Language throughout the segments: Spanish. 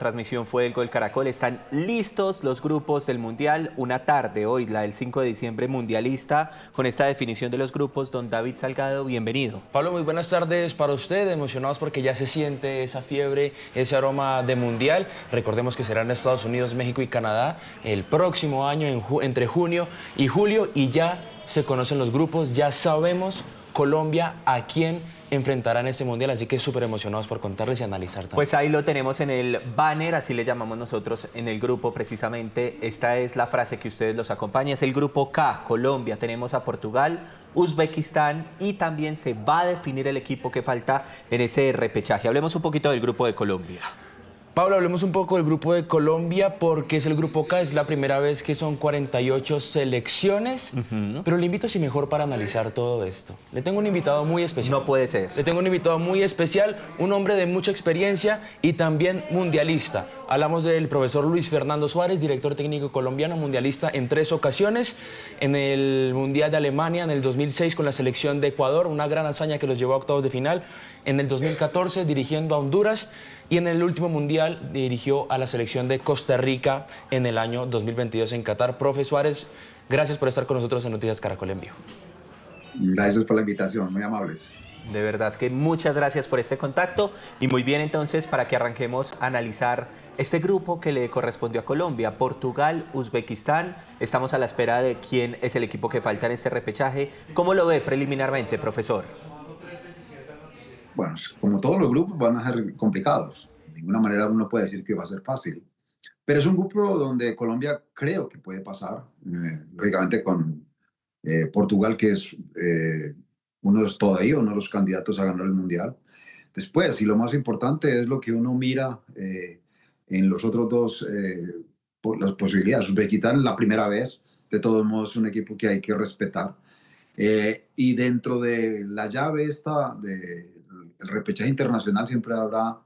Transmisión fue el Gol Caracol. Están listos los grupos del Mundial. Una tarde hoy, la del 5 de diciembre, mundialista, con esta definición de los grupos. Don David Salgado, bienvenido. Pablo, muy buenas tardes para usted. Emocionados porque ya se siente esa fiebre, ese aroma de Mundial. Recordemos que será en Estados Unidos, México y Canadá el próximo año, entre junio y julio. Y ya se conocen los grupos, ya sabemos Colombia a quién enfrentará en este Mundial, así que súper emocionados por contarles y analizar también. Pues ahí lo tenemos en el banner, así le llamamos nosotros en el grupo precisamente. Esta es la frase que ustedes los acompaña, es el grupo K, Colombia, tenemos a Portugal, Uzbekistán y también se va a definir el equipo que falta en ese repechaje. Hablemos un poquito del grupo de Colombia. Pablo, hablemos un poco del grupo de Colombia porque es el grupo K, es la primera vez que son 48 selecciones, pero le invito, si mejor, para analizar todo esto. Le tengo un invitado muy especial. No puede ser. Le tengo un invitado muy especial, un hombre de mucha experiencia y también mundialista. Hablamos del profesor Luis Fernando Suárez, director técnico colombiano, mundialista en 3 ocasiones, en el Mundial de Alemania en el 2006 con la selección de Ecuador, una gran hazaña que los llevó a octavos de final, en el 2014 dirigiendo a Honduras, y en el último Mundial dirigió a la selección de Costa Rica en el año 2022 en Qatar. Profe Suárez, gracias por estar con nosotros en Noticias Caracol en Vivo. Gracias por la invitación, muy amables. De verdad que muchas gracias por este contacto y muy bien entonces para que arranquemos a analizar este grupo que le correspondió a Colombia, Portugal, Uzbekistán. Estamos a la espera de quién es el equipo que falta en este repechaje. ¿Cómo lo ve preliminarmente, profesor? Bueno, como todos los grupos van a ser complicados. De ninguna manera uno puede decir que va a ser fácil. Pero es un grupo donde Colombia creo que puede pasar, lógicamente con Portugal, que es todavía uno de los candidatos a ganar el Mundial. Después, y lo más importante es lo que uno mira en los otros dos, las posibilidades. Uzbekistán la primera vez, de todos modos es un equipo que hay que respetar. Y dentro de la llave esta, el repechaje internacional, siempre habrá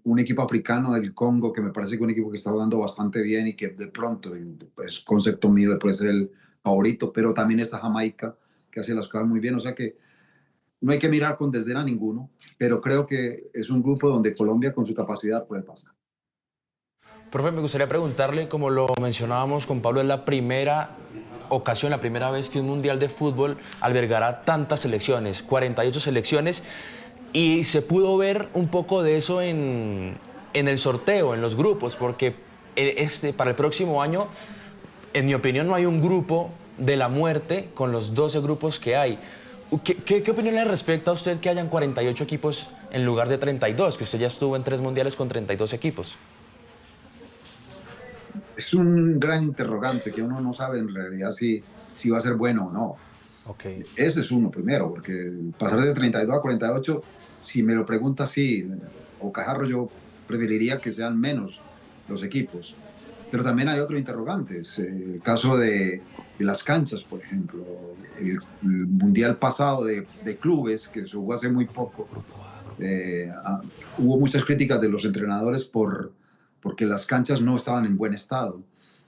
un equipo africano del Congo, que me parece que es un equipo que está jugando bastante bien y que de pronto, es concepto mío, puede ser el favorito, pero también está Jamaica, que hace las cosas muy bien, o sea que no hay que mirar con desdén a ninguno, pero creo que es un grupo donde Colombia con su capacidad puede pasar. Profe, me gustaría preguntarle, como lo mencionábamos con Pablo, es la primera ocasión, la primera vez que un Mundial de Fútbol albergará tantas selecciones, 48 selecciones, y se pudo ver un poco de eso en el sorteo, en los grupos, porque para el próximo año, en mi opinión, no hay un grupo de la muerte con los 12 grupos que hay. ¿Qué opinión le respecta a usted que hayan 48 equipos en lugar de 32, que usted ya estuvo en 3 mundiales con 32 equipos? Es un gran interrogante que uno no sabe en realidad si va a ser bueno o no. Okay. Ese es uno primero, porque pasar de 32 a 48, si me lo pregunta así, o Cajarro, yo preferiría que sean menos los equipos. Pero también hay otros interrogantes. El caso de las canchas, por ejemplo. El Mundial pasado de clubes, que se jugó hace muy poco, hubo muchas críticas de los entrenadores porque las canchas no estaban en buen estado.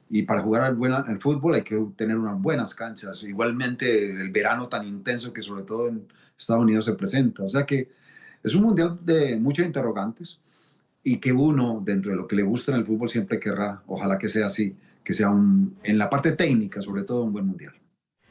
Y para jugar al fútbol hay que tener unas buenas canchas. Igualmente el verano tan intenso que sobre todo en Estados Unidos se presenta. O sea que es un mundial de muchos interrogantes y que uno, dentro de lo que le gusta en el fútbol, siempre querrá, ojalá que sea así, que sea en la parte técnica, sobre todo, un buen mundial.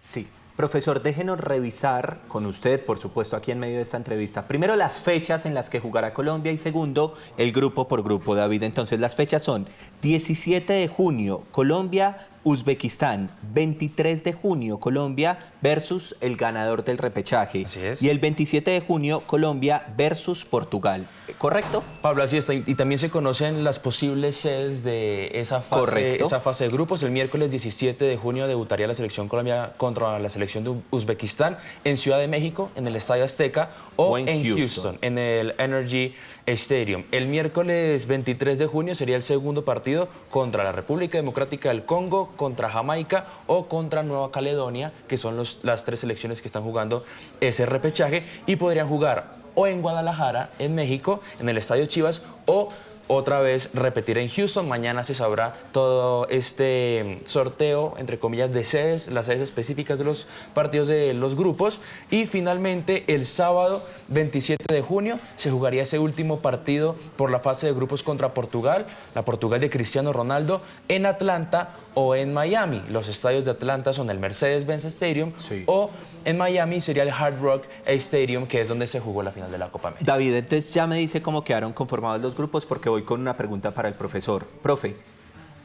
Sí. Profesor, déjenos revisar con usted, por supuesto, aquí en medio de esta entrevista. Primero, las fechas en las que jugará Colombia y segundo, el grupo por grupo, David. Entonces, las fechas son 17 de junio, Colombia, Uzbekistán. 23 de junio, Colombia versus el ganador del repechaje. Así es. Y el 27 de junio, Colombia versus Portugal. ¿Correcto? Pablo, así está. Y también se conocen las posibles sedes de esa fase de grupos. El miércoles 17 de junio debutaría la selección Colombia contra la selección de Uzbekistán en Ciudad de México, en el Estadio Azteca, o en Houston, en el Energy Stadium. El miércoles 23 de junio sería el segundo partido contra la República Democrática del Congo, contra Jamaica o contra Nueva Caledonia, que son las 3 selecciones que están jugando ese repechaje, y podrían jugar o en Guadalajara, en México, en el Estadio Chivas, o otra vez repetir en Houston. Mañana se sabrá todo este sorteo, entre comillas, de sedes, las sedes específicas de los partidos de los grupos. Y finalmente el sábado 27 de junio se jugaría ese último partido por la fase de grupos contra Portugal, la Portugal de Cristiano Ronaldo, en Atlanta o en Miami. Los estadios de Atlanta son el Mercedes-Benz Stadium, Sí. o en Miami sería el Hard Rock Stadium, que es donde se jugó la final de la Copa América. David, entonces ya me dice cómo quedaron conformados los grupos porque voy con una pregunta para el profesor. Profe,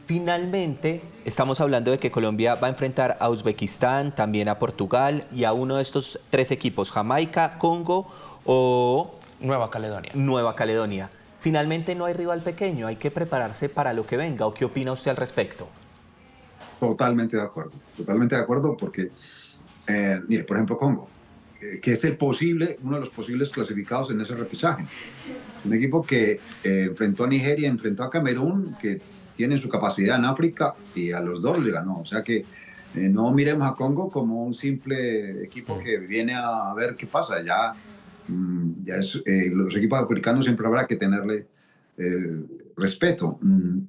finalmente estamos hablando de que Colombia va a enfrentar a Uzbekistán, también a Portugal y a uno de estos tres equipos, Jamaica, Congo o Nueva Caledonia. Nueva Caledonia. Finalmente no hay rival pequeño, hay que prepararse para lo que venga. ¿O qué opina usted al respecto? Totalmente de acuerdo porque, mire, por ejemplo, Congo, que es uno de los posibles clasificados en ese repechaje. Es un equipo que enfrentó a Nigeria, enfrentó a Camerún, que tienen su capacidad en África y a los dos le ganó. O sea que no miremos a Congo como un simple equipo que viene a ver qué pasa. Los equipos africanos siempre habrá que tenerle respeto.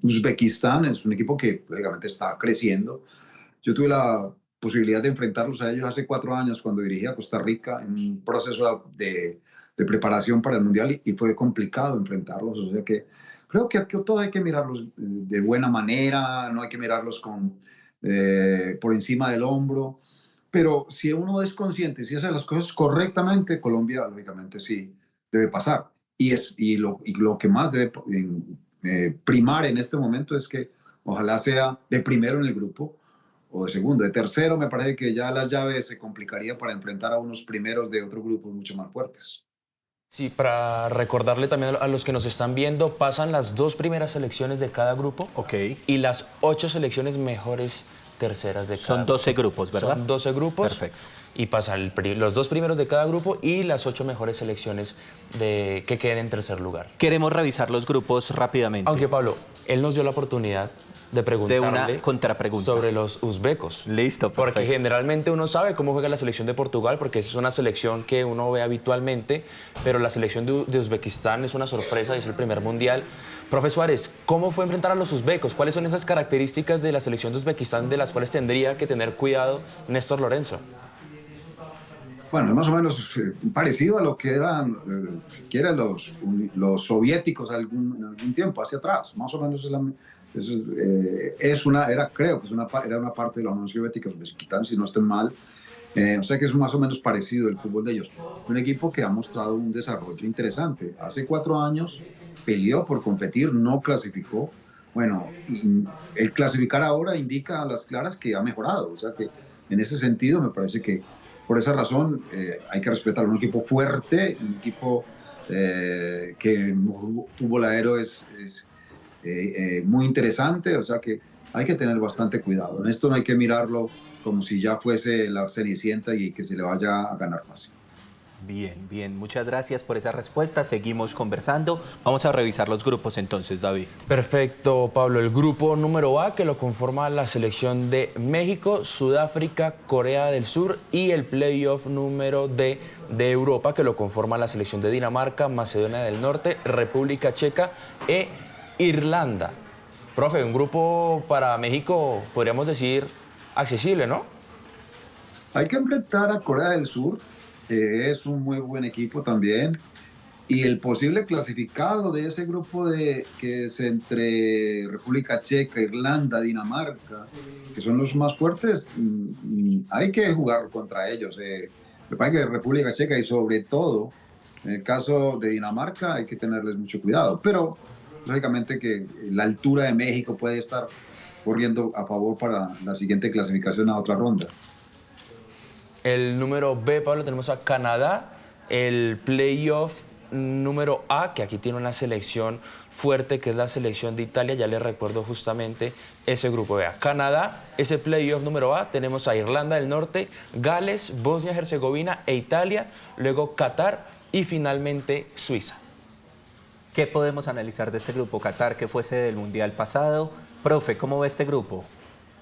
Uzbekistán es un equipo que lógicamente está creciendo. Yo tuve la posibilidad de enfrentarlos a ellos hace 4 años cuando dirigía a Costa Rica en un proceso de preparación para el Mundial y fue complicado enfrentarlos. O sea que creo que todos hay que mirarlos de buena manera, no hay que mirarlos por encima del hombro. Pero si uno es consciente, si hace las cosas correctamente, Colombia lógicamente sí debe pasar. Y lo que más debe primar en este momento es que ojalá sea de primero en el grupo o de segundo. De tercero me parece que ya las llaves se complicaría para enfrentar a unos primeros de otro grupo mucho más fuertes. Sí, para recordarle también a los que nos están viendo, pasan las 2 primeras selecciones de cada grupo Ok. y las 8 selecciones mejores terceras de cada Son 12 grupos, ¿verdad? Son 12 grupos. Perfecto. Y pasan los 2 primeros de cada grupo y las 8 mejores selecciones que queden en tercer lugar. Queremos revisar los grupos rápidamente. Aunque Pablo, él nos dio la oportunidad de preguntarle una contrapregunta. sobre los uzbecos. Listo, Porque perfecto. generalmente uno sabe cómo juega la selección de Portugal, porque es una selección que uno ve habitualmente, pero la selección de Uzbekistán es una sorpresa y es el primer mundial. Profe Suárez, ¿cómo fue enfrentar a los uzbecos? ¿Cuáles son esas características de la selección de Uzbekistán de las cuales tendría que tener cuidado Néstor Lorenzo? Bueno, es más o menos parecido a lo que eran siquiera los soviéticos en algún tiempo hacia atrás. Más o menos creo que era una parte de la Unión Soviética, Uzbekistán, si no estén mal. O sea que es más o menos parecido el fútbol de ellos. Un equipo que ha mostrado un desarrollo interesante. Hace 4 años peleó por competir, no clasificó. Bueno, y el clasificar ahora indica a las claras que ha mejorado. O sea que en ese sentido me parece que por esa razón hay que respetar un equipo fuerte, un equipo que en fútbol aéreo es muy interesante, o sea que hay que tener bastante cuidado. En esto no hay que mirarlo como si ya fuese la Cenicienta y que se le vaya a ganar fácil. Bien, bien. Muchas gracias por esa respuesta. Seguimos conversando. Vamos a revisar los grupos entonces, David. Perfecto, Pablo. El grupo número A, que lo conforma la selección de México, Sudáfrica, Corea del Sur, y el playoff número D de Europa, que lo conforma la selección de Dinamarca, Macedonia del Norte, República Checa e Irlanda. Profe, un grupo para México, podríamos decir, accesible, ¿no? Hay que enfrentar a Corea del Sur, que es un muy buen equipo también, y el posible clasificado de ese grupo que es entre República Checa, Irlanda, Dinamarca, que son los más fuertes, hay que jugar contra ellos. Me parece que República Checa y sobre todo en el caso de Dinamarca hay que tenerles mucho cuidado, pero lógicamente que la altura de México puede estar corriendo a favor para la siguiente clasificación a otra ronda. El número B, Pablo, tenemos a Canadá, el playoff número A, que aquí tiene una selección fuerte, que es la selección de Italia. Ya les recuerdo justamente ese grupo. Vea, Canadá, ese playoff número A, tenemos a Irlanda del Norte, Gales, Bosnia-Herzegovina e Italia, luego Qatar y finalmente Suiza. ¿Qué podemos analizar de este grupo? Qatar, que fuese del Mundial pasado. Profe, ¿cómo ve este grupo?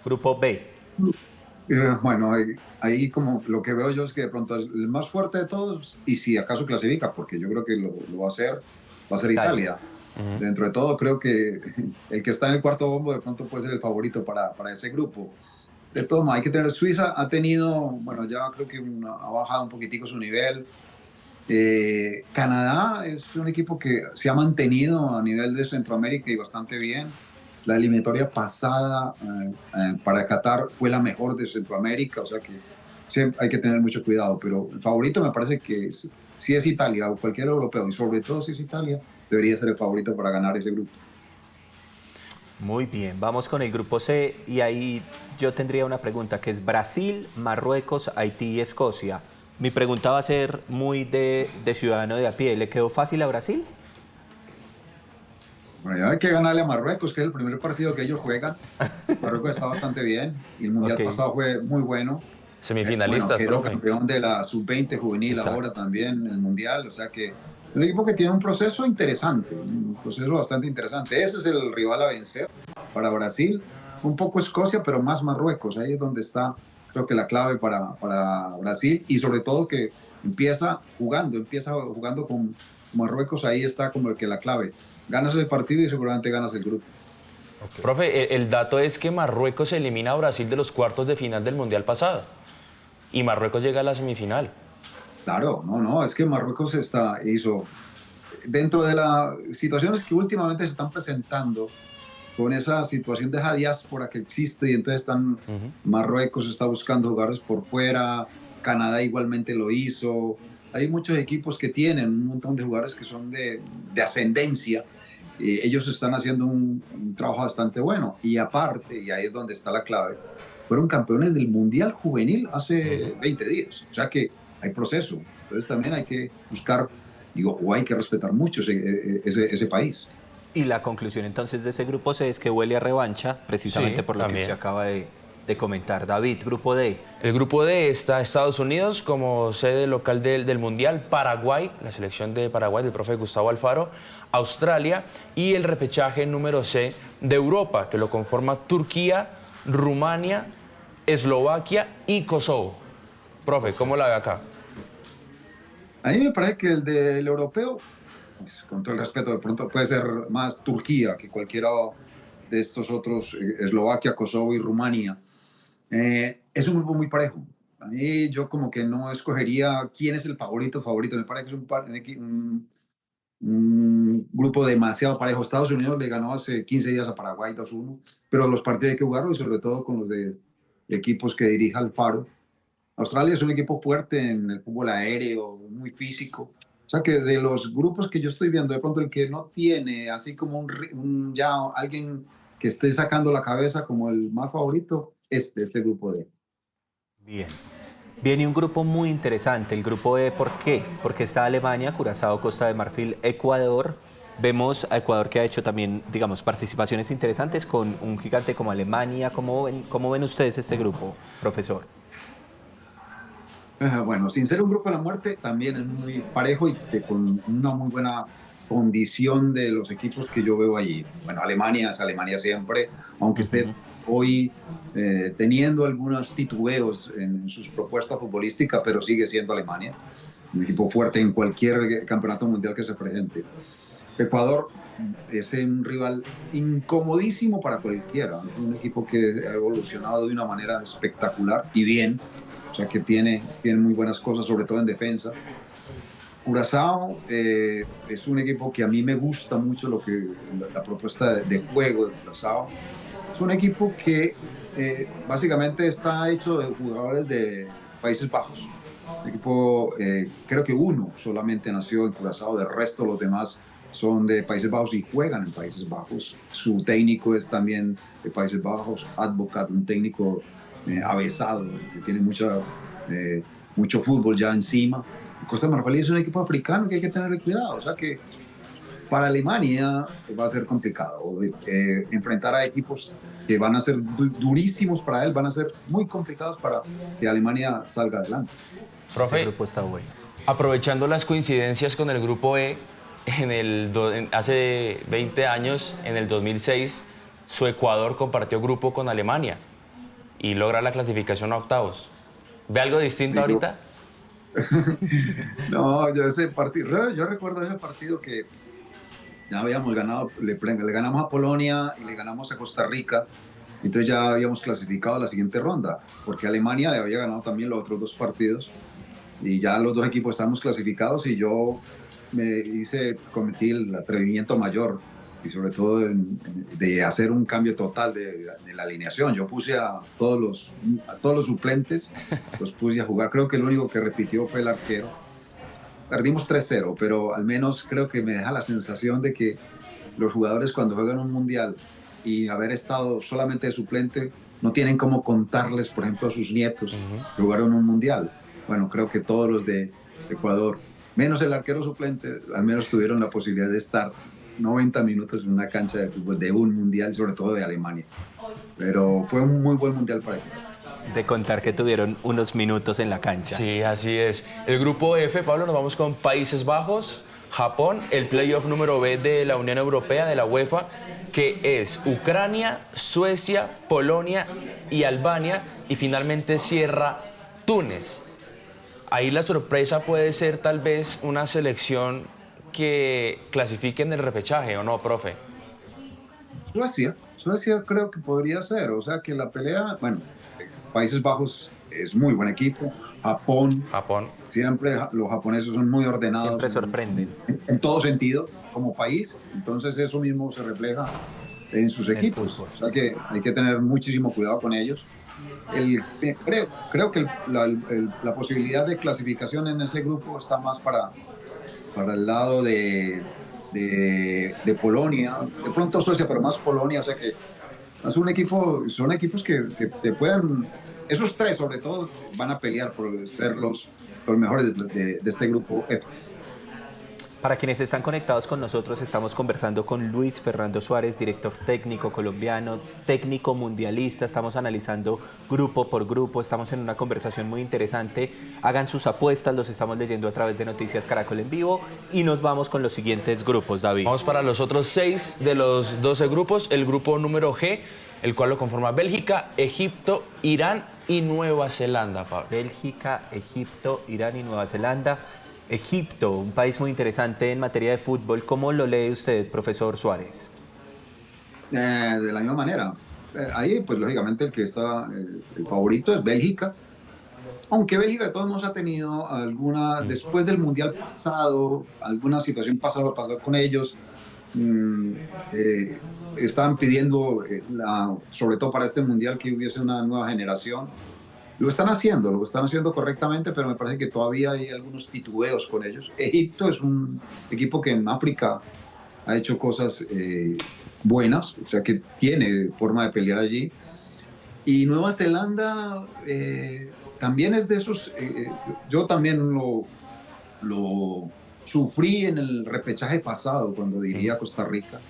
Grupo B. Bueno, ahí como lo que veo yo es que de pronto es el más fuerte de todos, y si acaso clasifica, porque yo creo que lo va a hacer Italia. Dentro de todo, creo que el que está en el cuarto bombo de pronto puede ser el favorito para ese grupo. De todo modo, hay que tener, Suiza ha tenido, bueno, ya creo que ha bajado un poquitico su nivel. Canadá es un equipo que se ha mantenido a nivel de Centroamérica y bastante bien. La eliminatoria pasada para Qatar fue la mejor de Centroamérica, o sea que sí, hay que tener mucho cuidado, pero el favorito me parece que si es Italia o cualquier europeo, y sobre todo si es Italia, debería ser el favorito para ganar ese grupo. Muy bien, vamos con el grupo C y ahí yo tendría una pregunta que es Brasil, Marruecos, Haití y Escocia. Mi pregunta va a ser muy de ciudadano de a pie. ¿Le quedó fácil a Brasil? Bueno, ya hay que ganarle a Marruecos, que es el primer partido que ellos juegan. Marruecos está bastante bien y el mundial pasado fue muy bueno. Semifinalistas, bueno, quedó profe. campeón de la sub-20 juvenil. Exacto. Ahora también en el mundial, o sea que es un equipo que tiene un proceso interesante, un proceso bastante interesante. Ese es el rival a vencer para Brasil, un poco Escocia, pero más Marruecos. Ahí es donde está, creo que la clave para Brasil, y sobre todo que empieza jugando con Marruecos. Ahí está como el que la clave. Ganas el partido y seguramente ganas el grupo. Okay. Profe, el dato es que Marruecos elimina a Brasil de los cuartos de final del mundial pasado y Marruecos llega a la semifinal. Claro, no, es que Marruecos hizo, dentro de las situaciones que últimamente se están presentando, con esa situación de esa diáspora que existe, y entonces Marruecos está buscando jugadores por fuera, Canadá igualmente lo hizo, hay muchos equipos que tienen un montón de jugadores que son de ascendencia, ellos están haciendo un trabajo bastante bueno, y aparte, y ahí es donde está la clave, fueron campeones del Mundial Juvenil hace 20 días, o sea que hay proceso, entonces también hay que buscar, o hay que respetar mucho ese país. Y la conclusión entonces de ese grupo C es que huele a revancha, precisamente por lo que usted acaba de comentar. David, grupo D. El grupo D está Estados Unidos como sede local del Mundial, Paraguay, la selección de Paraguay del profe Gustavo Alfaro, Australia y el repechaje número C de Europa, que lo conforma Turquía, Rumania, Eslovaquia y Kosovo. Profe, ¿cómo la ve acá? A mí me parece que el del europeo, pues, con todo el respeto, de pronto puede ser más Turquía que cualquiera de estos otros, Eslovaquia, Kosovo y Rumania. Es un grupo muy parejo. A mí yo como que no escogería quién es el favorito. Me parece que es un grupo demasiado parejo. Estados Unidos le ganó hace 15 días a Paraguay 2-1, pero los partidos hay que jugarlos, y sobre todo con los de equipos que dirija Alfaro. Australia es un equipo fuerte en el fútbol aéreo, muy físico. O sea que de los grupos que yo estoy viendo, de pronto el que no tiene así como ya alguien que esté sacando la cabeza como el más favorito es este grupo D. Bien. Viene un grupo muy interesante, el grupo E. ¿Por qué? Porque está Alemania, Curazao, Costa de Marfil, Ecuador. Vemos a Ecuador que ha hecho también, digamos, participaciones interesantes con un gigante como Alemania. ¿Cómo ven ustedes este grupo, profesor? Bueno, sin ser un grupo de la muerte, también es muy parejo y con una muy buena condición de los equipos que yo veo allí. Bueno, Alemania es Alemania siempre, aunque esté hoy teniendo algunos titubeos en sus propuestas futbolísticas, pero sigue siendo Alemania, un equipo fuerte en cualquier campeonato mundial que se presente. Ecuador es un rival incomodísimo para cualquiera, es un equipo que ha evolucionado de una manera espectacular y bien. O sea que tiene muy buenas cosas, sobre todo en defensa. Curazao es un equipo que a mí me gusta mucho la propuesta de juego de Curazao. Es un equipo que básicamente está hecho de jugadores de Países Bajos. Un equipo, creo que uno solamente nació en Curazao, del resto los demás son de Países Bajos y juegan en Países Bajos. Su técnico es también de Países Bajos, Advocat, un técnico avesado, que tiene mucho fútbol ya encima. Costa de Marfil es un equipo africano que hay que tener cuidado, o sea que para Alemania va a ser complicado enfrentar a equipos que van a ser durísimos para él, van a ser muy complicados para que Alemania salga adelante. Profe, Ese grupo está bueno. Aprovechando las coincidencias con el grupo E, hace 20 años, en el 2006, su Ecuador compartió grupo con Alemania y logra la clasificación a octavos. ¿Ve algo distinto ahorita? No, yo recuerdo ese partido que ya habíamos ganado, le ganamos a Polonia y le ganamos a Costa Rica, entonces ya habíamos clasificado a la siguiente ronda, porque Alemania le había ganado también los otros 2 partidos y ya los 2 equipos estábamos clasificados y yo cometí el atrevimiento mayor y sobre todo de hacer un cambio total de la alineación. Yo puse a todos los suplentes, los puse a jugar. Creo que el único que repitió fue el arquero. Perdimos 3-0, pero al menos creo que me deja la sensación de que los jugadores cuando juegan un mundial y haber estado solamente de suplente, no tienen cómo contarles, por ejemplo, a sus nietos que jugaron un mundial. Bueno, creo que todos los de Ecuador, menos el arquero suplente, al menos tuvieron la posibilidad de estar 90 minutos en una cancha de fútbol de un mundial, sobre todo de Alemania. Pero fue un muy buen mundial para ellos. De contar que tuvieron unos minutos en la cancha. Sí, así es. El grupo F, Pablo, nos vamos con Países Bajos, Japón, el playoff número B de la Unión Europea, de la UEFA, que es Ucrania, Suecia, Polonia y Albania, y finalmente cierra Túnez. Ahí la sorpresa puede ser tal vez una selección que clasifique en el repechaje, ¿o no, profe? Suecia creo que podría ser, o sea que la pelea, bueno, Países Bajos es muy buen equipo, Japón, siempre los japoneses son muy ordenados. Siempre sorprenden. En todo sentido, como país, entonces eso mismo se refleja en sus equipos, o sea que hay que tener muchísimo cuidado con ellos. Creo que la posibilidad de clasificación en ese grupo está más para el lado de Polonia, de pronto Suecia, pero más Polonia, o sea que son equipos que te pueden, esos 3 sobre todo, van a pelear por ser los mejores de este grupo F. Para quienes están conectados con nosotros, estamos conversando con Luis Fernando Suárez, director técnico colombiano, técnico mundialista. Estamos analizando grupo por grupo, estamos en una conversación muy interesante. Hagan sus apuestas, los estamos leyendo a través de Noticias Caracol en vivo y nos vamos con los siguientes grupos, David. Vamos para los otros 6 de los 12 grupos. El grupo número G, el cual lo conforma Bélgica, Egipto, Irán y Nueva Zelanda, Pablo. Bélgica, Egipto, Irán y Nueva Zelanda. Egipto, un país muy interesante en materia de fútbol. ¿Cómo lo lee usted, profesor Suárez? De la misma manera. Ahí, pues lógicamente el que está, el favorito es Bélgica. Aunque Bélgica de todos modos ha tenido después del Mundial pasado, alguna situación pasó con ellos. Estaban pidiendo, sobre todo para este Mundial, que hubiese una nueva generación. Lo están haciendo correctamente, pero me parece que todavía hay algunos titubeos con ellos. Egipto es un equipo que en África ha hecho cosas buenas, o sea que tiene forma de pelear allí. Y Nueva Zelanda también es de esos, yo también lo sufrí en el repechaje pasado, cuando dirigía a Costa Rica.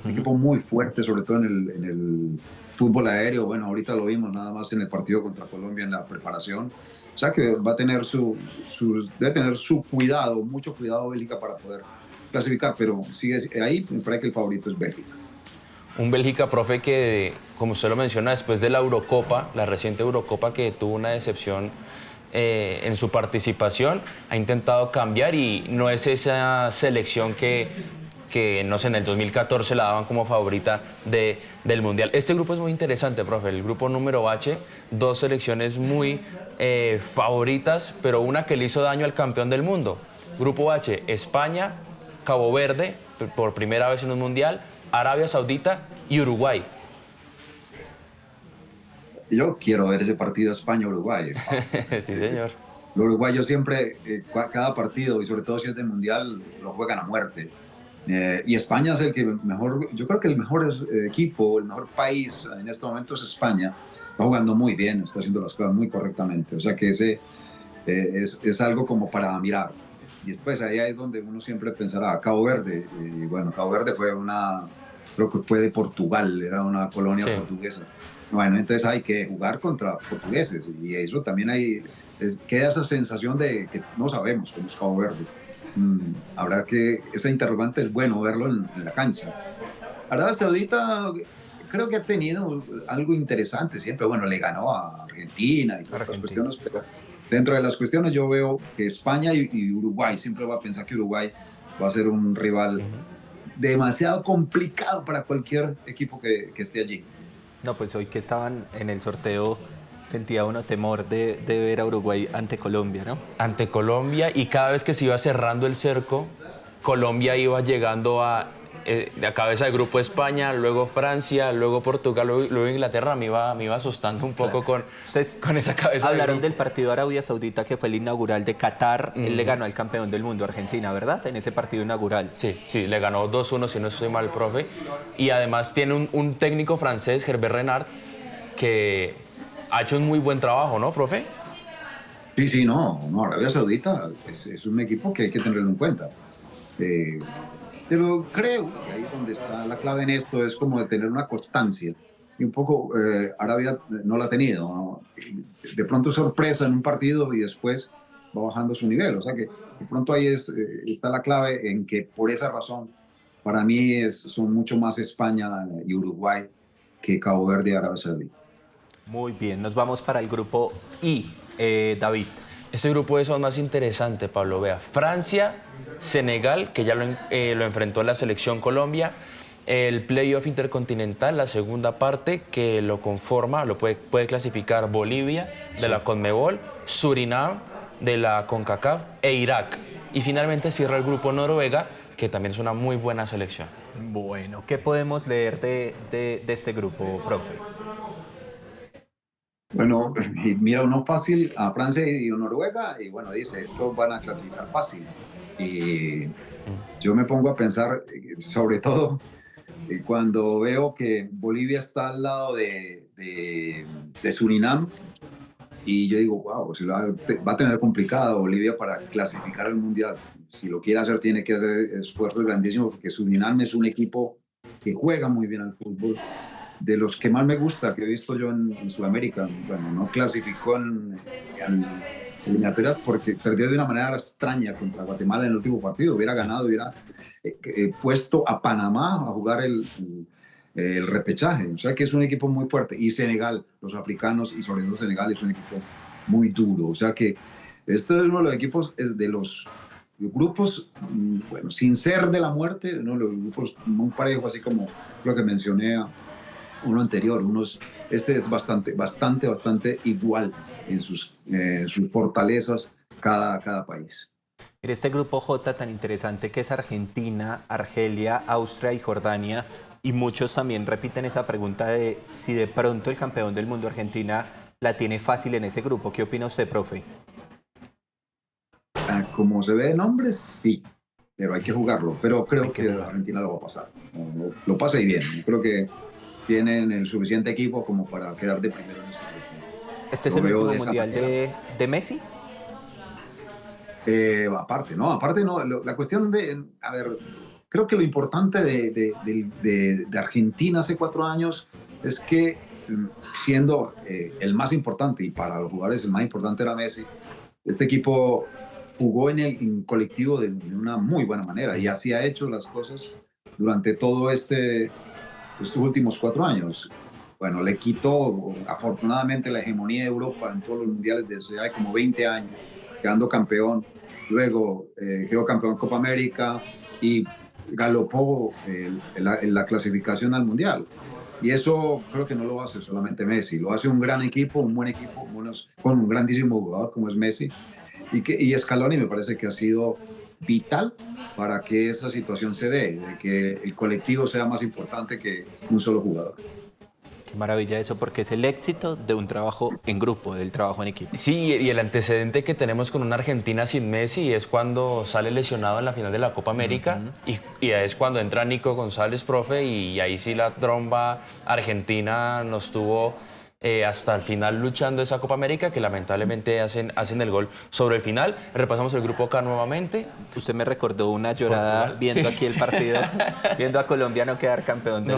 Un equipo muy fuerte, sobre todo en el fútbol aéreo. Bueno, ahorita lo vimos nada más en el partido contra Colombia en la preparación. O sea que va a tener debe tener su cuidado, mucho cuidado Bélgica para poder clasificar, pero sigue ahí, me parece que el favorito es Bélgica. Un Bélgica, profe, que, como usted lo menciona, después de la Eurocopa, la reciente Eurocopa, que tuvo una decepción en su participación, ha intentado cambiar y no es esa selección que no sé, en el 2014 la daban como favorita del Mundial. Este grupo es muy interesante, profe, el grupo número H, 2 selecciones muy favoritas, pero una que le hizo daño al campeón del mundo. Grupo H, España, Cabo Verde, por primera vez en un Mundial, Arabia Saudita y Uruguay. Yo quiero ver ese partido España-Uruguay. Sí, señor. Los uruguayos siempre, cada partido, y sobre todo si es de Mundial, lo juegan a muerte. Y España es el que mejor, yo creo que el mejor equipo, el mejor país en este momento es España. Está jugando muy bien, está haciendo las cosas muy correctamente. O sea que ese es algo como para mirar. Y después ahí es donde uno siempre pensará, Cabo Verde. Y bueno, Cabo Verde creo que fue de Portugal, era una colonia portuguesa. Bueno, entonces hay que jugar contra portugueses. Y eso también queda esa sensación de que no sabemos cómo es Cabo Verde. Habrá que, esa interrogante es bueno verlo en la cancha. Arabia Saudita creo que ha tenido algo interesante siempre. Bueno, le ganó a Argentina y todas estas cuestiones, pero dentro de las cuestiones yo veo que España y Uruguay, siempre va a pensar que Uruguay va a ser un rival demasiado complicado para cualquier equipo que esté allí. No, pues hoy que estaban en el sorteo sentía uno temor de ver a Uruguay ante Colombia, ¿no? Ante Colombia, y cada vez que se iba cerrando el cerco, Colombia iba llegando a cabeza de grupo España, luego Francia, luego Portugal, luego Inglaterra. Me iba asustando un poco Ustedes con esa cabeza hablaron de del grupo. partido Arabia Saudita que fue el inaugural de Qatar. Él le ganó al campeón del mundo, Argentina, ¿verdad? En ese partido inaugural. Sí, sí, le ganó 2-1, si no estoy mal, profe. Y además tiene un técnico francés, Herbert Renard, que ha hecho un muy buen trabajo, ¿no, profe? Sí, no, Arabia Saudita es un equipo que hay que tenerlo en cuenta. Pero creo que ahí donde está la clave en esto es como de tener una constancia. Y un poco Arabia no la ha tenido, ¿no? De pronto sorpresa en un partido y después va bajando su nivel. O sea que de pronto ahí está la clave en que por esa razón para mí son mucho más España y Uruguay que Cabo Verde y Arabia Saudita. Muy bien, nos vamos para el grupo I, David. Este grupo es aún más interesante, Pablo. Vea, Francia, Senegal, que ya lo enfrentó la selección Colombia, el playoff intercontinental, la segunda parte que lo conforma, puede clasificar Bolivia de la CONMEBOL, Surinam de la CONCACAF e Irak. Y finalmente cierra el grupo Noruega, que también es una muy buena selección. Bueno, ¿qué podemos leer de este grupo, profe? Bueno, y mira uno fácil a Francia y a Noruega y bueno, dice, estos van a clasificar fácil. Y yo me pongo a pensar, sobre todo cuando veo que Bolivia está al lado de Surinam y yo digo, wow, va a tener complicado Bolivia para clasificar al Mundial. Si lo quiere hacer, tiene que hacer esfuerzos grandísimos porque Surinam es un equipo que juega muy bien al fútbol. De los que más me gusta, que he visto yo en Sudamérica, bueno, no clasificó en eliminatorias porque perdió de una manera extraña contra Guatemala en el último partido. Hubiera ganado, hubiera puesto a Panamá a jugar el repechaje. O sea que es un equipo muy fuerte. Y Senegal, los africanos, y sobre todo Senegal, es un equipo muy duro. O sea que este es uno de los equipos de los grupos, bueno, sin ser de la muerte, ¿no? Los grupos muy parejos, así como lo que mencioné uno anterior, este es bastante igual en sus fortalezas cada país. En este grupo J tan interesante que es Argentina, Argelia, Austria y Jordania, y muchos también repiten esa pregunta de si de pronto el campeón del mundo Argentina la tiene fácil en ese grupo. ¿Qué opina usted, profe? Como se ve de nombres, sí, pero hay que jugarlo. Pero creo que Argentina lo va a pasar. Lo pasa y bien. Yo creo que tienen el suficiente equipo como para quedar de primero en este grupo. ¿Este es el último mundial de Messi? Aparte no, la cuestión a ver, creo que lo importante de Argentina hace 4 años es que siendo el más importante, y para los jugadores el más importante era Messi, este equipo jugó en colectivo de una muy buena manera y así ha hecho las cosas durante todo estos últimos 4 años. Bueno, le quitó afortunadamente la hegemonía de Europa en todos los mundiales desde hace como 20 años, quedando campeón. Luego quedó campeón de Copa América y galopó en la clasificación al mundial. Y eso creo que no lo hace solamente Messi, lo hace un gran equipo, un buen equipo, con un grandísimo jugador como es Messi. Y Scaloni me parece que ha sido vital para que esa situación se dé, de que el colectivo sea más importante que un solo jugador. Qué maravilla eso, porque es el éxito de un trabajo en grupo, del trabajo en equipo. Sí, y el antecedente que tenemos con una Argentina sin Messi es cuando sale lesionado en la final de la Copa América y es cuando entra Nico González, profe, y ahí sí la tromba argentina nos tuvo hasta el final luchando esa Copa América, que lamentablemente hacen el gol sobre el final. Repasamos el grupo K nuevamente. Usted me recordó una llorada Portugal, viendo sí. aquí el partido, viendo a Colombia no quedar campeón de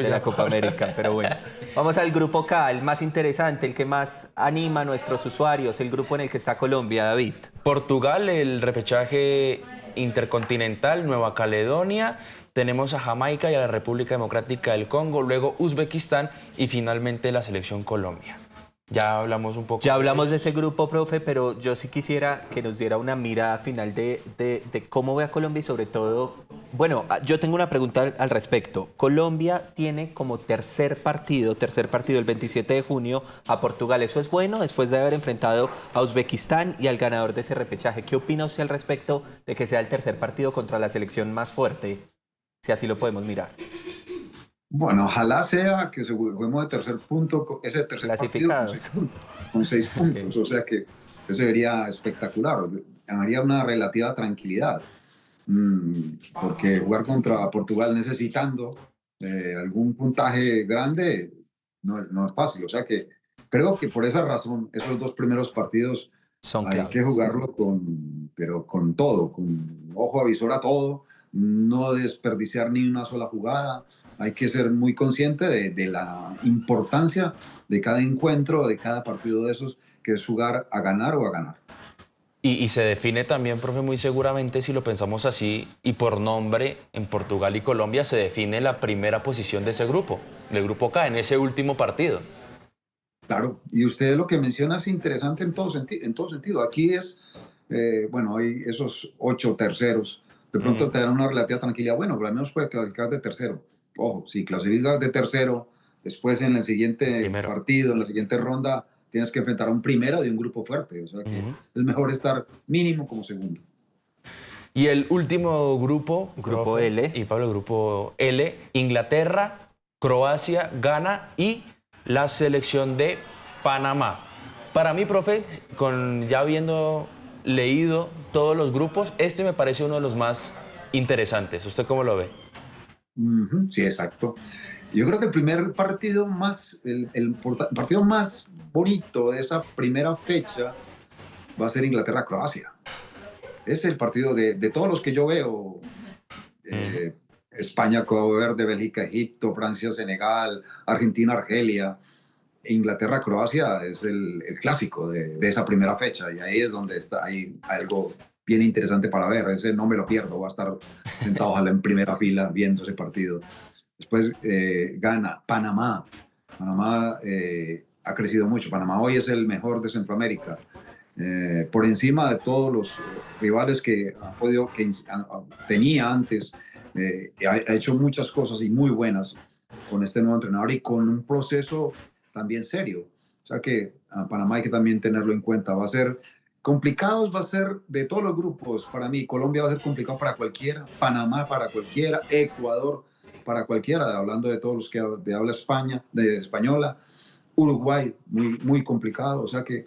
la Copa América, pero bueno. Vamos al grupo K, el más interesante, el que más anima a nuestros usuarios, el grupo en el que está Colombia, David. Portugal, el repechaje intercontinental, Nueva Caledonia. Tenemos a Jamaica y a la República Democrática del Congo, luego Uzbekistán y finalmente la selección Colombia. Ya hablamos un poco. Ya hablamos de ese grupo, profe, pero yo sí quisiera que nos diera una mirada final de cómo ve a Colombia y sobre todo Bueno, yo tengo una pregunta al respecto. Colombia tiene como tercer partido el 27 de junio a Portugal. ¿Eso es bueno después de haber enfrentado a Uzbekistán y al ganador de ese repechaje? ¿Qué opina usted al respecto de que sea el tercer partido contra la selección más fuerte? Si así lo podemos mirar. Bueno, ojalá sea que juguemos de tercer punto, ese tercer partido Clasificados. con 6 puntos. Ok. O sea que eso sería espectacular. Daría una relativa tranquilidad. Porque jugar contra Portugal necesitando algún puntaje grande no es fácil. O sea que creo que por esa razón esos 2 primeros partidos Son hay que claves. jugarlo pero con todo, con ojo avisor a todo, no desperdiciar ni una sola jugada. Hay que ser muy consciente de la importancia de cada encuentro, de cada partido de esos, que es jugar a ganar o a ganar. Y se define también, profe, muy seguramente, si lo pensamos así, y por nombre, en Portugal y Colombia se define la primera posición de ese grupo, del grupo K, en ese último partido. Claro, y usted lo que menciona es interesante en todo sentido. Aquí es, bueno, hay esos 8 terceros. De pronto te dan una relativa tranquilidad. Bueno, pero al menos puede clasificar de tercero. Ojo, si clasificas de tercero, después en el siguiente Primero. partido, en la siguiente ronda, tienes que enfrentar a un primero de un grupo fuerte. O sea que es mejor estar mínimo como segundo. Y el último grupo, Grupo profe, L. y Pablo, grupo L, Inglaterra, Croacia, Ghana y la selección de Panamá. Para mí, profe, ya habiendo leído todos los grupos, este me parece uno de los más interesantes. ¿Usted cómo lo ve? Sí, exacto. Yo creo que el primer partido partido más bonito de esa primera fecha va a ser Inglaterra-Croacia. Es el partido de todos los que yo veo. España, Cabo Verde, Bélgica, Egipto, Francia, Senegal, Argentina, Argelia. Inglaterra, Croacia es el clásico de esa primera fecha, y ahí es donde hay algo bien interesante para ver. Ese no me lo pierdo, va a estar sentado ojalá en primera fila viendo ese partido. Después gana Panamá. Panamá ha crecido mucho. Panamá hoy es el mejor de Centroamérica. Por encima de todos los rivales que tenía antes. Ha hecho muchas cosas y muy buenas con este nuevo entrenador y con un proceso también serio. O sea que a Panamá hay que también tenerlo en cuenta. Va a ser complicados, va a ser de todos los grupos. Para mí, Colombia va a ser complicado para cualquiera, Panamá para cualquiera, Ecuador para cualquiera, hablando de todos los que de habla española, Uruguay, muy, muy complicado. O sea que,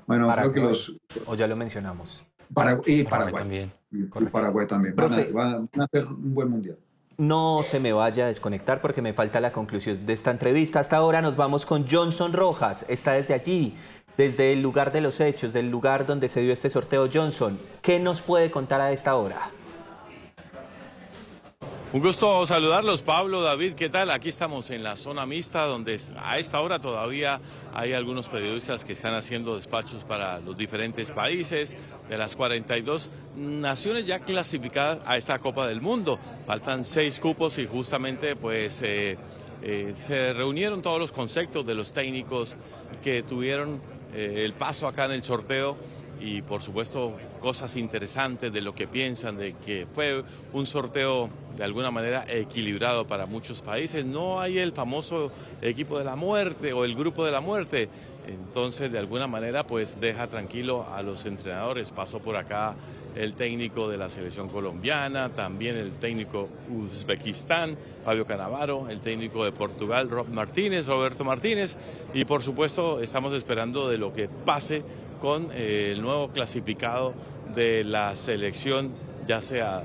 bueno, Paraguay, creo que o ya lo mencionamos. Paraguay También. y Paraguay también. Profe, Van a hacer un buen mundial. no se me vaya a desconectar porque me falta la conclusión de esta entrevista. Hasta ahora nos vamos con Johnson Rojas. Está desde allí, desde el lugar de los hechos, del lugar donde se dio este sorteo. Johnson, ¿qué nos puede contar a esta hora? Un gusto saludarlos, Pablo, David, ¿qué tal? Aquí estamos en la zona mixta, donde a esta hora todavía hay algunos periodistas que están haciendo despachos para los diferentes países de las 42 naciones ya clasificadas a esta Copa del Mundo. Faltan 6 cupos y justamente pues se reunieron todos los conceptos de los técnicos que tuvieron el paso acá en el sorteo. Y por supuesto cosas interesantes de lo que piensan, de que fue un sorteo de alguna manera equilibrado para muchos países. No hay el famoso equipo de la muerte o el grupo de la muerte. Entonces de alguna manera pues deja tranquilo a los entrenadores. Pasó por acá el técnico de la selección colombiana, también el técnico Uzbekistán, Fabio Cannavaro, el técnico de Portugal, Roberto Martínez, y por supuesto estamos esperando de lo que pase con el nuevo clasificado de la selección, ya sea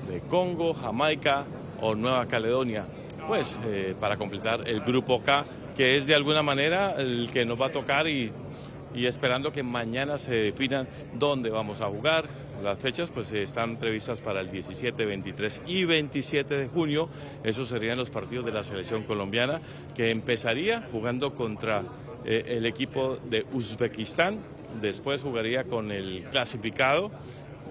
de Congo, Jamaica o Nueva Caledonia, pues para completar el grupo K, que es de alguna manera el que nos va a tocar y esperando que mañana se definan dónde vamos a jugar. Las fechas pues están previstas para el 17, 23 y 27 de junio. Esos serían los partidos de la selección colombiana, que empezaría jugando contra el equipo de Uzbekistán. Después jugaría con el clasificado,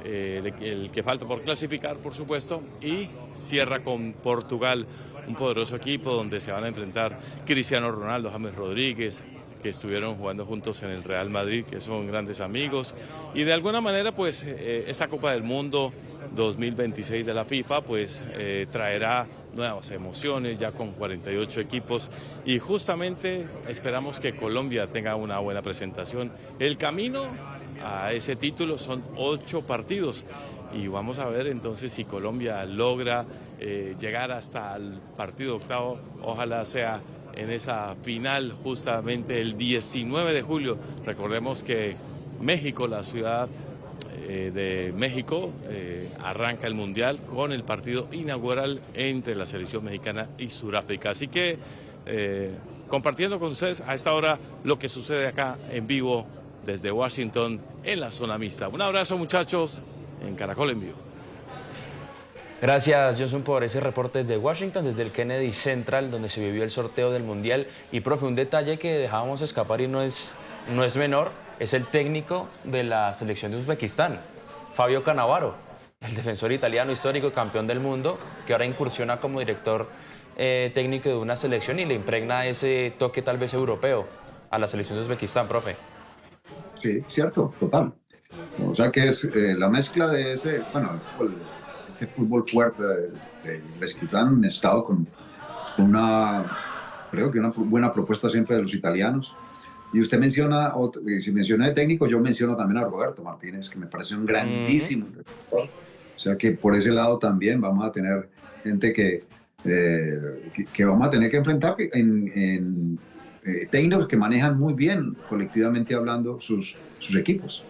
el que falta por clasificar, por supuesto, y cierra con Portugal, un poderoso equipo donde se van a enfrentar Cristiano Ronaldo, James Rodríguez, que estuvieron jugando juntos en el Real Madrid, que son grandes amigos. Y de alguna manera, pues, esta Copa del Mundo 2026 de la FIFA, pues traerá nuevas emociones ya con 48 equipos y justamente esperamos que Colombia tenga una buena presentación. El camino a ese título son 8 partidos y vamos a ver entonces si Colombia logra llegar hasta el partido octavo, ojalá sea en esa final justamente el 19 de julio. Recordemos que México, la ciudad de México, arranca el Mundial con el partido inaugural entre la selección mexicana y Sudáfrica. Así que compartiendo con ustedes a esta hora lo que sucede acá en vivo desde Washington en la zona mixta. Un abrazo, muchachos, en Caracol en Vivo. Gracias, Johnson, por ese reporte desde Washington, desde el Kennedy Central, donde se vivió el sorteo del Mundial. Y, profe, un detalle que dejábamos escapar y no es menor, es el técnico de la selección de Uzbekistán, Fabio Cannavaro, el defensor italiano histórico, campeón del mundo, que ahora incursiona como director técnico de una selección y le impregna ese toque tal vez europeo a la selección de Uzbekistán, profe. Sí, cierto, total. O sea que es la mezcla de ese, bueno, ese fútbol fuerte de Uzbekistán mezclado con creo que una buena propuesta siempre de los italianos. Y usted menciona, si menciona de técnico, yo menciono también a Roberto Martínez, que me parece un grandísimo entrenador. O sea que por ese lado también vamos a tener gente que vamos a tener que enfrentar en técnicos que manejan muy bien, colectivamente hablando, sus equipos.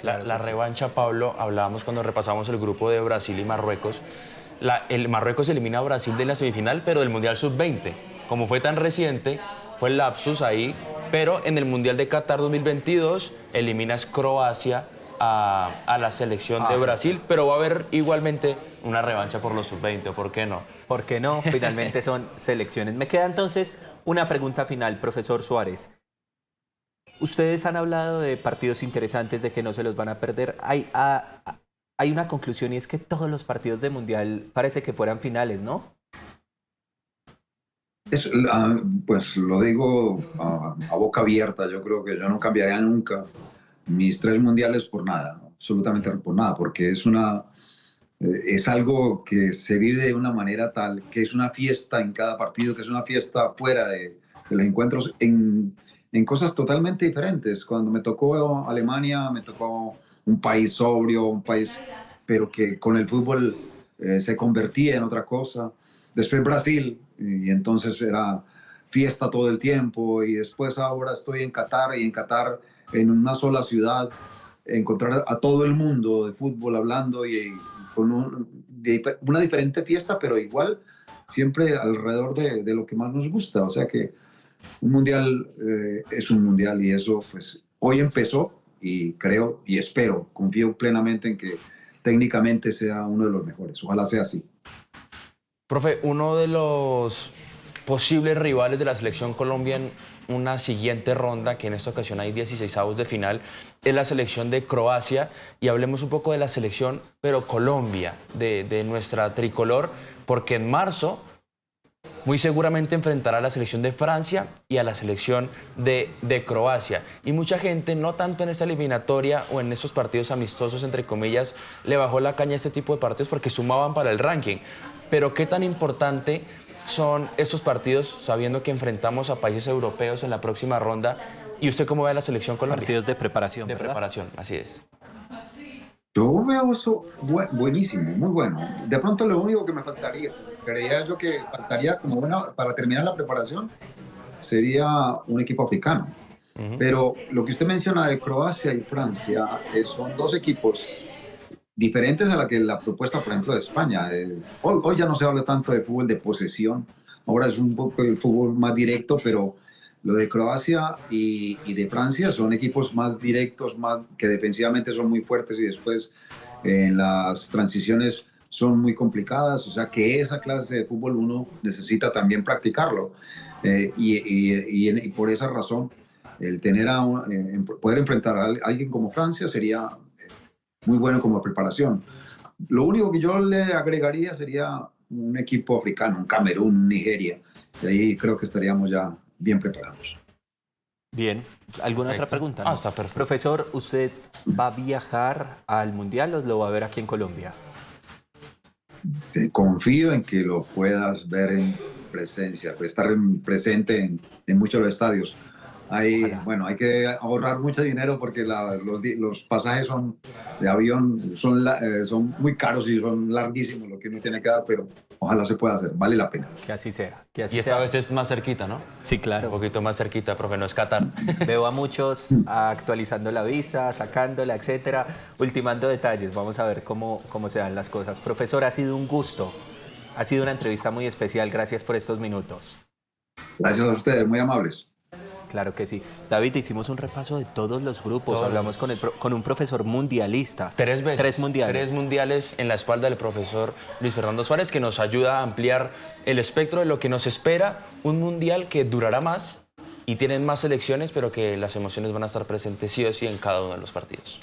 La revancha, Pablo, hablábamos cuando repasamos el grupo de Brasil y Marruecos. El Marruecos elimina a Brasil de la semifinal, pero del Mundial Sub-20. Como fue tan reciente, fue el lapsus ahí, pero en el Mundial de Qatar 2022 eliminas Croacia a la selección de Brasil, pero va a haber igualmente una revancha por los Sub-20, ¿por qué no? ¿Por qué no? Finalmente son selecciones. Me queda entonces una pregunta final, profesor Suárez. Ustedes han hablado de partidos interesantes, de que no se los van a perder. Hay una conclusión y es que todos los partidos de Mundial parece que fueran finales, ¿no? Pues lo digo a boca abierta. Yo creo que yo no cambiaría nunca mis 3 mundiales por nada, absolutamente por nada, porque es algo que se vive de una manera tal, que es una fiesta en cada partido, que es una fiesta fuera de los encuentros en cosas totalmente diferentes. Cuando me tocó Alemania, me tocó un país sobrio, un país, pero que con el fútbol se convertía en otra cosa. Después Brasil, y entonces era fiesta todo el tiempo, y después ahora estoy en Qatar, y en Qatar, en una sola ciudad, encontrar a todo el mundo de fútbol hablando y con una diferente fiesta, pero igual siempre alrededor de lo que más nos gusta. O sea que un mundial es un mundial, y eso pues hoy empezó, y creo y espero, confío plenamente en que técnicamente sea uno de los mejores. Ojalá sea así. Profe, uno de los posibles rivales de la selección Colombia en una siguiente ronda, que en esta ocasión hay 16avos de final, es la selección de Croacia. Y hablemos un poco de la selección, pero Colombia, de nuestra tricolor, porque en marzo muy seguramente enfrentará a la selección de Francia y a la selección de Croacia. Y mucha gente, no tanto en esta eliminatoria o en estos partidos amistosos, entre comillas, le bajó la caña a este tipo de partidos porque sumaban para el ranking. Pero ¿qué tan importante son estos partidos sabiendo que enfrentamos a países europeos en la próxima ronda? ¿Y usted cómo ve a la selección colombiana? Partidos de preparación, De ¿verdad? preparación, así es. Yo veo eso buenísimo, muy bueno. De pronto lo único que me faltaría, creía yo que faltaría como para terminar la preparación, sería un equipo africano. Pero lo que usted menciona de Croacia y Francia son 2 equipos diferentes a la propuesta, por ejemplo, de España. Hoy ya no se habla tanto de fútbol de posesión, ahora es un poco el fútbol más directo, pero lo de Croacia y de Francia son equipos más directos, que defensivamente son muy fuertes, y después en las transiciones son muy complicadas. O sea que esa clase de fútbol uno necesita también practicarlo. Y por esa razón, el poder enfrentar a alguien como Francia sería muy bueno como preparación. Lo único que yo le agregaría sería un equipo africano, un Camerún, un Nigeria. Y ahí creo que estaríamos ya bien preparados. Bien. ¿Alguna otra pregunta? Ah, está perfecto. Profesor, ¿usted va a viajar al Mundial o lo va a ver aquí en Colombia? Confío en que lo puedas ver en presencia, pues estar presente en muchos de los estadios. Ojalá. Bueno, hay que ahorrar mucho dinero porque los pasajes de avión son muy caros y son larguísimos lo que uno tiene que dar, pero ojalá se pueda hacer, vale la pena. Que así sea, que así Y esta sea. vez es más cerquita, ¿no? Sí, Un claro. poquito más cerquita, profe, no es Qatar. Veo a muchos actualizando la visa, sacándola, etcétera, ultimando detalles. Vamos a ver cómo se dan las cosas. Profesor, ha sido un gusto. Ha sido una entrevista muy especial. Gracias por estos minutos. Gracias a ustedes, muy amables. Claro que sí. David, hicimos un repaso de todos los grupos. Todos. Hablamos con un profesor mundialista. 3 veces. 3 mundiales. 3 mundiales en la espalda del profesor Luis Fernando Suárez, que nos ayuda a ampliar el espectro de lo que nos espera. Un mundial que durará más y tienen más selecciones, pero que las emociones van a estar presentes sí o sí en cada uno de los partidos.